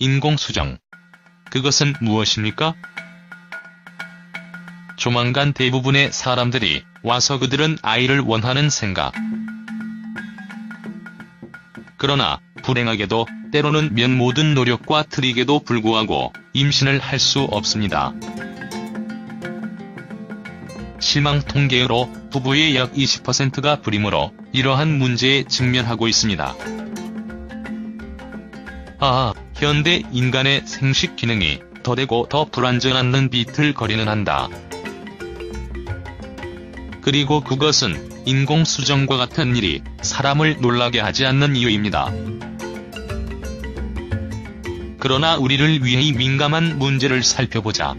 인공수정. 그것은 무엇입니까? 조만간 대부분의 사람들이 와서 그들은 아이를 원하는 생각. 그러나 불행하게도 때로는 모든 노력과 트릭에도 불구하고 임신을 할 수 없습니다. 실망 통계로 부부의 약 20%가 불임으로 이러한 문제에 직면하고 있습니다. 현대 인간의 생식 기능이 더되고 더 불완전한 비틀거리는 한다. 그리고 그것은 인공수정과 같은 일이 사람을 놀라게 하지 않는 이유입니다. 그러나 우리를 위해 이 민감한 문제를 살펴보자.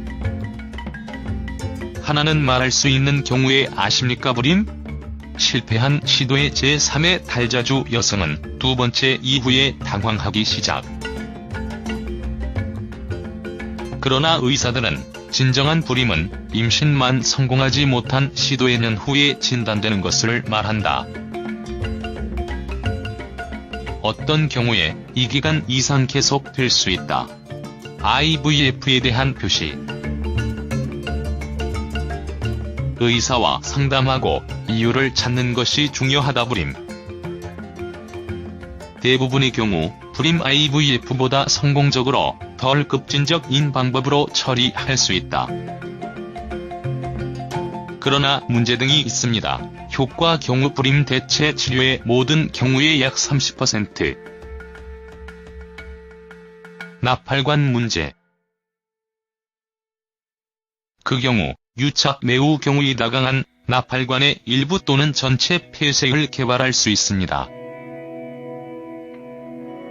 하나는 말할 수 있는 경우에 아십니까 불임? 실패한 시도의 제3의 탈자주 여성은 두 번째 이후에 당황하기 시작. 그러나 의사들은 진정한 불임은 임신만 성공하지 못한 시도의 년 후에 진단되는 것을 말한다. 어떤 경우에 이 기간 이상 계속될 수 있다. IVF에 대한 표시. 의사와 상담하고 이유를 찾는 것이 중요하다. 불임. 대부분의 경우 불임 IVF보다 성공적으로 덜 급진적인 방법으로 처리할 수 있다. 그러나 문제 등이 있습니다. 효과 경우 불임 대체 치료의 모든 경우의 약 30%. 나팔관 문제. 그 경우 유착 매우 경우이다 강한 나팔관의 일부 또는 전체 폐쇄를 개발할 수 있습니다.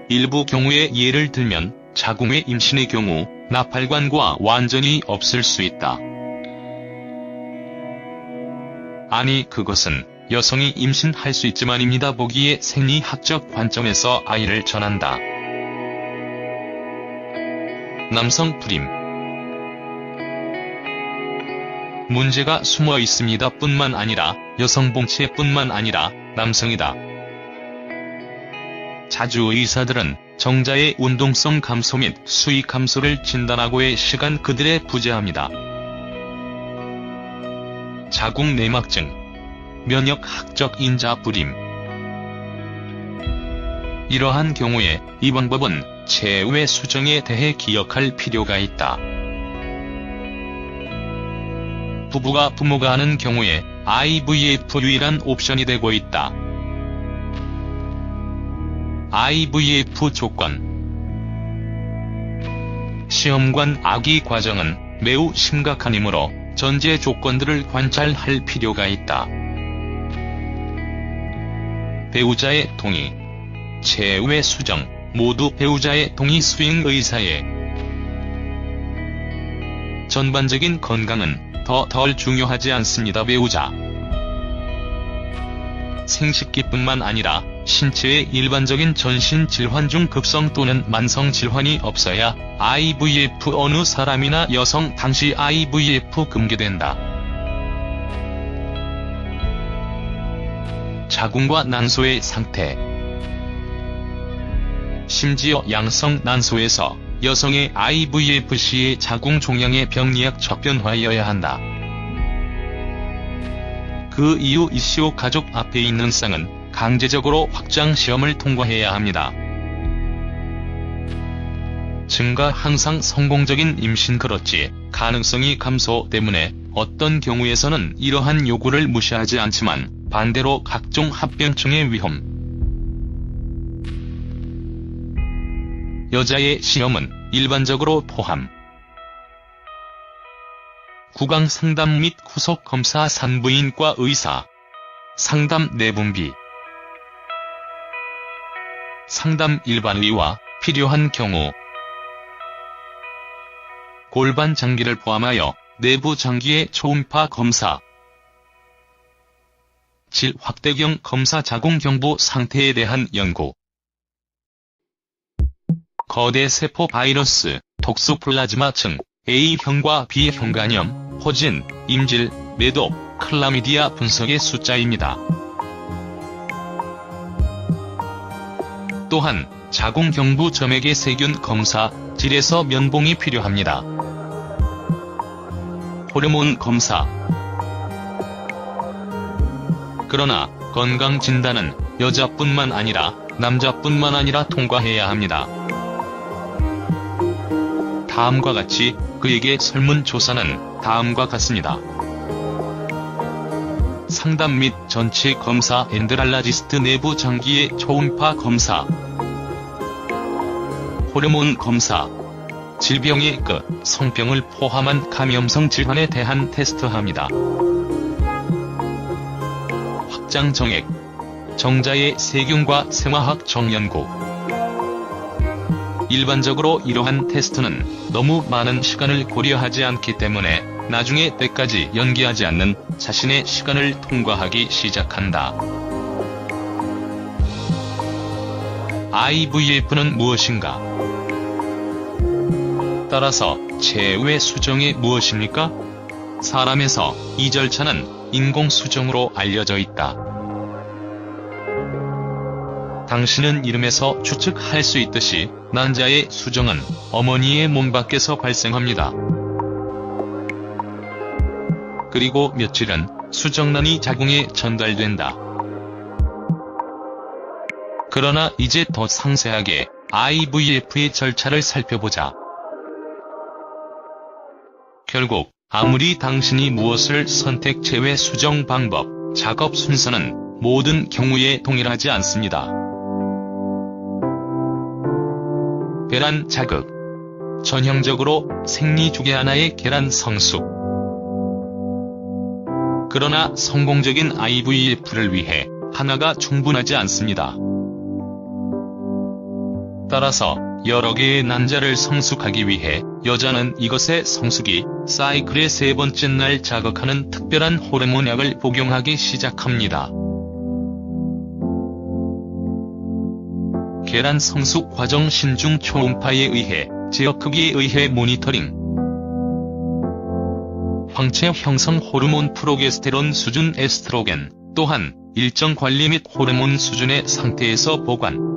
일부 경우의 예를 들면 자궁의 임신의 경우 나팔관과 완전히 없을 수 있다. 아니 그것은 여성이 임신할 수 있지만입니다. 보기에 생리학적 관점에서 아이를 전한다. 남성 불임. 문제가 숨어 있습니다. 뿐만 아니라 여성 봉체뿐만 아니라 남성이다. 자주 의사들은 정자의 운동성 감소 및 수위 감소를 진단하고의 시간 그들에 부재합니다. 자궁 내막증, 면역학적 인자 불임. 이러한 경우에 이 방법은 체외 수정에 대해 기억할 필요가 있다. 부모가 하는 경우에 IVF 유일한 옵션이 되고 있다. IVF 조건. 시험관 아기 과정은 매우 심각한 이므로 전제 조건들을 관찰할 필요가 있다. 배우자의 동의, 체외 수정, 모두 배우자의 동의 수행 의사의 전반적인 건강은 덜 중요하지 않습니다. 배우자 생식기뿐만 아니라 신체의 일반적인 전신 질환 중 급성 또는 만성 질환이 없어야 IVF 어느 사람이나 여성 당시 IVF 금기된다. 자궁과 난소의 상태. 심지어 양성 난소에서 여성의 IVF 시의 자궁 종양의 병리학 저변화여야 한다. 그 이후 이시오 가족 앞에 있는 쌍은 강제적으로 확장 시험을 통과해야 합니다. 증가 항상 성공적인 임신 그렇지 가능성이 감소 때문에 어떤 경우에서는 이러한 요구를 무시하지 않지만 반대로 각종 합병증의 위험. 여자의 시험은 일반적으로 포함. 구강 상담 및 후속 검사 산부인과 의사. 상담 내분비. 상담 일반의와 필요한 경우. 골반 장기를 포함하여 내부 장기의 초음파 검사. 질 확대경 검사 자궁 경부 상태에 대한 연구. 거대 세포 바이러스, 톡소플라즈마증, A형과 B형 간염, 호진, 임질, 매독, 클라미디아 분석의 숫자입니다. 또한 자궁경부 점액의 세균 검사, 질에서 면봉이 필요합니다. 호르몬 검사. 그러나 건강진단은 여자뿐만 아니라 남자뿐만 아니라 통과해야 합니다. 다음과 같이 그에게 설문조사는 다음과 같습니다. 상담 및 전체 검사 엔드랄라지스트 내부 장기의 초음파 검사. 호르몬 검사. 질병의 성병을 포함한 감염성 질환에 대한 테스트합니다. 확장 정액. 정자의 세균과 생화학 정연구. 일반적으로 이러한 테스트는 너무 많은 시간을 고려하지 않기 때문에 나중에 때까지 연기하지 않는 자신의 시간을 통과하기 시작한다. IVF는 무엇인가? 따라서 제외 수정이 무엇입니까? 사람에서 이 절차는 인공수정으로 알려져 있다. 당신은 이름에서 추측할 수 있듯이 난자의 수정은 어머니의 몸 밖에서 발생합니다. 그리고 며칠은 수정란이 자궁에 전달된다. 그러나 이제 더 상세하게 IVF의 절차를 살펴보자. 결국 아무리 당신이 무엇을 선택 제외 수정 방법, 작업 순서는 모든 경우에 동일하지 않습니다. 계란 자극. 전형적으로 생리주기 하나의 계란 성숙. 그러나 성공적인 IVF를 위해 하나가 충분하지 않습니다. 따라서 여러 개의 난자를 성숙하기 위해 여자는 이것의 성숙이 사이클의 세 번째 날 자극하는 특별한 호르몬약을 복용하기 시작합니다. 계란 성숙 과정 신중 초음파에 의해 제어 크기에 의해 모니터링. 황체 형성 호르몬 프로게스테론 수준 에스트로겐 또한 일정 관리 및 호르몬 수준의 상태에서 보관.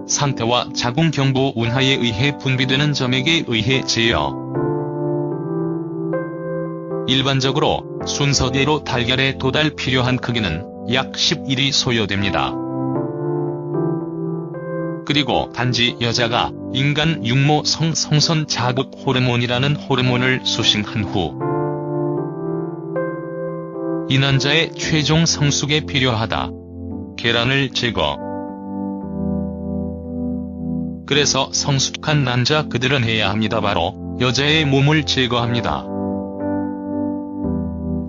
상태와 자궁경부 운하에 의해 분비되는 점액에 의해 제어. 일반적으로 순서대로 달걀에 도달 필요한 크기는 약 10일이 소요됩니다. 그리고 단지 여자가 인간 육모 성선 자극 호르몬이라는 호르몬을 수신한 후 이 난자의 최종 성숙에 필요하다. 계란을 제거. 그래서 성숙한 난자 그들은 해야 합니다. 바로 여자의 몸을 제거합니다.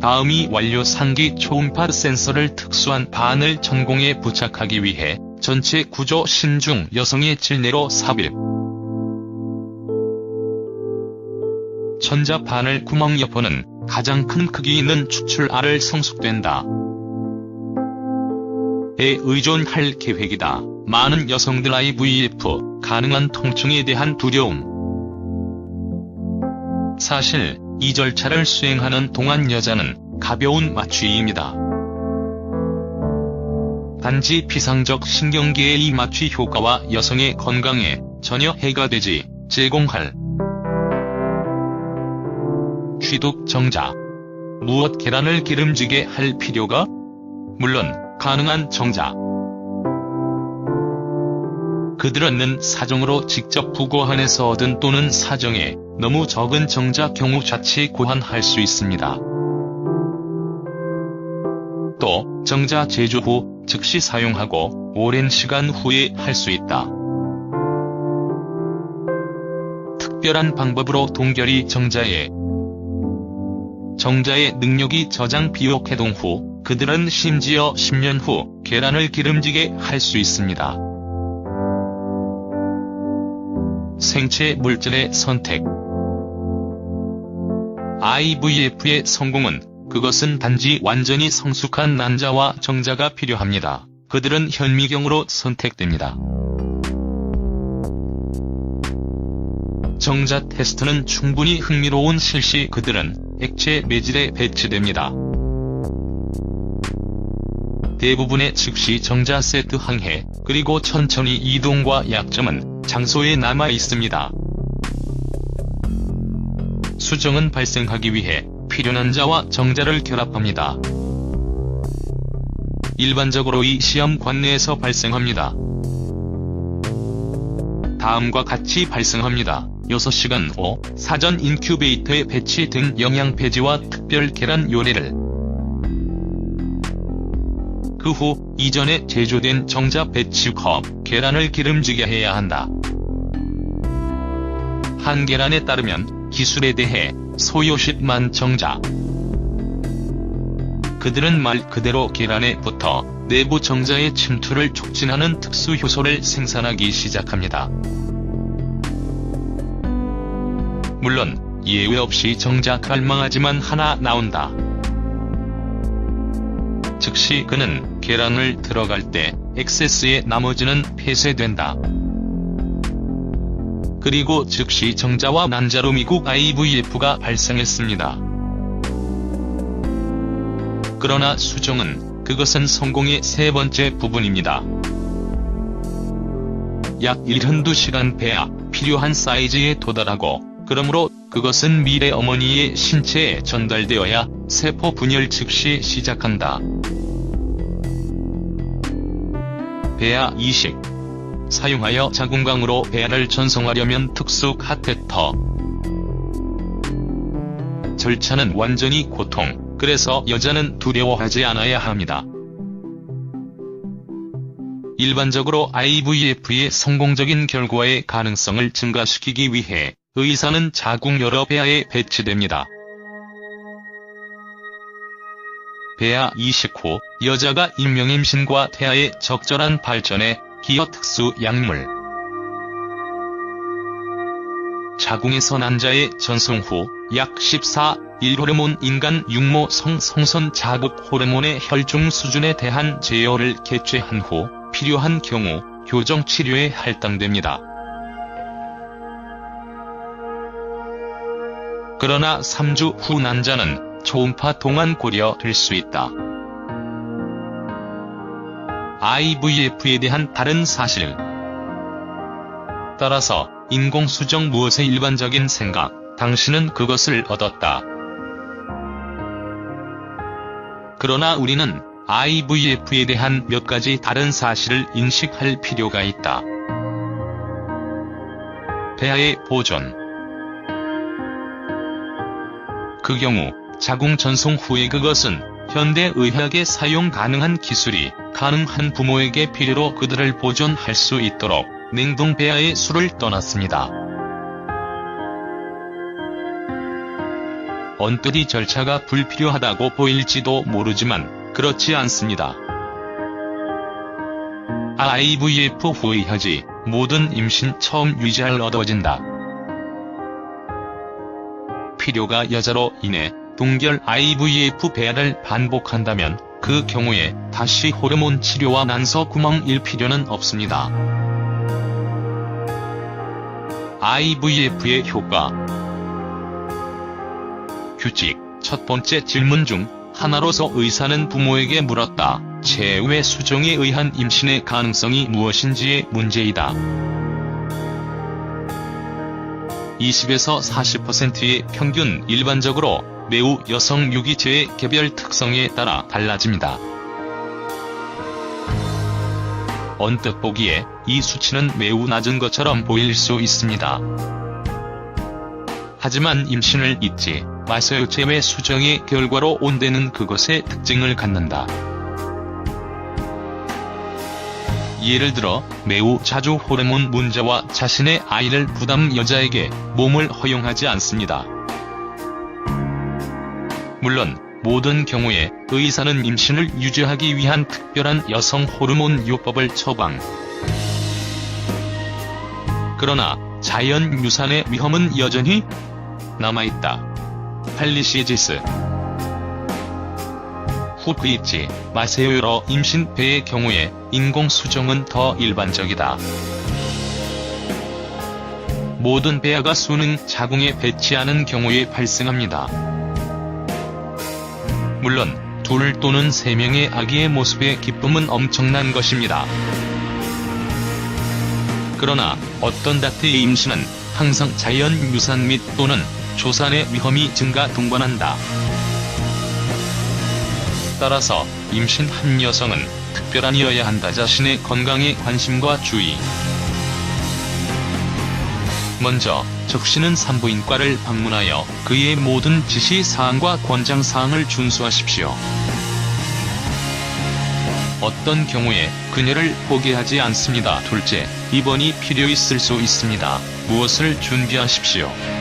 다음이 완료 상기 초음파 센서를 특수한 바늘 전공에 부착하기 위해 전체 구조 신중 여성의 질내로 삽입. 전자 바늘 구멍 여포는 가장 큰 크기 있는 추출알을 성숙된다. 에 의존할 계획이다. 많은 여성들 IVF, 가능한 통증에 대한 두려움. 사실 이 절차를 수행하는 동안 여자는 가벼운 마취입니다. 단지 비상적 신경계의 이 마취 효과와 여성의 건강에 전혀 해가 되지 제공할 취독 정자. 무엇 계란을 기름지게 할 필요가? 물론 가능한 정자. 그들은 사정으로 직접 부고한에서 얻은 또는 사정에 너무 적은 정자 경우 자체 고환할 수 있습니다. 또 정자 제조 후 즉시 사용하고 오랜 시간 후에 할 수 있다. 특별한 방법으로 동결이 정자의 능력이 저장 비옥 해동 후 그들은 심지어 10년 후 계란을 기름지게 할 수 있습니다. 생체 물질의 선택. IVF의 성공은 그것은 단지 완전히 성숙한 난자와 정자가 필요합니다. 그들은 현미경으로 선택됩니다. 정자 테스트는 충분히 흥미로운 실시. 그들은 액체 매질에 배치됩니다. 대부분의 즉시 정자 세트 항해, 그리고 천천히 이동과 약점은 장소에 남아 있습니다. 수정은 발생하기 위해 필요한 자와 정자를 결합합니다. 일반적으로 이 시험 관내에서 발생합니다. 다음과 같이 발생합니다. 6시간 후 사전 인큐베이터에 배치된 영양 배지와 특별 계란 요리를 그 후 이전에 제조된 정자 배치컵 계란을 기름지게 해야 한다. 한 계란에 따르면 기술에 대해 소요식만 정자. 그들은 말 그대로 계란에 붙어 내부 정자의 침투를 촉진하는 특수 효소를 생산하기 시작합니다. 물론 예외 없이 정작 갈망하지만 하나 나온다. 즉시 그는 계란을 들어갈 때 액세스의 나머지는 폐쇄된다. 그리고 즉시 정자와 난자로 미국 IVF가 발생했습니다. 그러나 수정은 그것은 성공의 세 번째 부분입니다. 약 1~2시간 배아 필요한 사이즈에 도달하고 그러므로 그것은 미래 어머니의 신체에 전달되어야 세포 분열 즉시 시작한다. 배아 이식. 사용하여 자궁강으로 배아를 전송하려면 특수 카테터. 절차는 완전히 고통, 그래서 여자는 두려워하지 않아야 합니다. 일반적으로 IVF의 성공적인 결과의 가능성을 증가시키기 위해 의사는 자궁 여러 배아에 배치됩니다. 배아 이식 후 여자가 임명임신과 태아의 적절한 발전에 기여 특수 약물. 자궁에서 난자의 전송 후 약 14일 호르몬 인간 육모 성선 자극 호르몬의 혈중 수준에 대한 제어를 개최한 후 필요한 경우 교정 치료에 할당됩니다. 그러나 3주 후 난자는 초음파 동안 고려될 수 있다. IVF에 대한 다른 사실. 따라서 인공수정 무엇의 일반적인 생각, 당신은 그것을 얻었다. 그러나 우리는 IVF에 대한 몇 가지 다른 사실을 인식할 필요가 있다. 배아의 보존. 그 경우 자궁 전송 후에 그것은 현대의학에 사용 가능한 기술이 가능한 부모에게 필요로 그들을 보존할 수 있도록 냉동 배아의 수를 떠났습니다. 언뜻 이 절차가 불필요하다고 보일지도 모르지만 그렇지 않습니다. IVF 후의 혀지, 모든 임신 처음 유지할 얻어진다. 필요가 여자로 인해 동결 IVF 배아를 반복한다면 그 경우에 다시 호르몬 치료와 난소 구멍일 필요는 없습니다. IVF의 효과. 규칙. 첫 번째 질문 중 하나로서 의사는 부모에게 물었다. 제외 수정에 의한 임신의 가능성이 무엇인지의 문제이다. 20에서 40%의 평균. 일반적으로 매우 여성 유기체의 개별 특성에 따라 달라집니다. 언뜻 보기에 이 수치는 매우 낮은 것처럼 보일 수 있습니다. 하지만 임신을 잊지 마세요. 제외 수정의 결과로 온대는 그것의 특징을 갖는다. 예를 들어 매우 자주 호르몬 문제와 자신의 아이를 부담 여자에게 몸을 허용하지 않습니다. 물론 모든 경우에 의사는 임신을 유지하기 위한 특별한 여성 호르몬 요법을 처방. 그러나 자연 유산의 위험은 여전히 남아있다. 팔리시지스. 후크 잊지 마세요. 여러 임신 배의 경우에 인공수정은 더 일반적이다. 모든 배아가 수능 자궁에 배치하는 경우에 발생합니다. 물론 둘 또는 3명의 아기의 모습에 기쁨은 엄청난 것입니다. 그러나 어떤 닭의 임신은 항상 자연 유산 및 또는 조산의 위험이 증가 동반한다. 따라서 임신한 여성은 특별한이어야 한다. 자신의 건강에 관심과 주의. 먼저 적시는 산부인과를 방문하여 그의 모든 지시사항과 권장사항을 준수하십시오. 어떤 경우에 그녀를 포기하지 않습니다. 둘째, 입원이 필요 있을 수 있습니다. 무엇을 준비하십시오.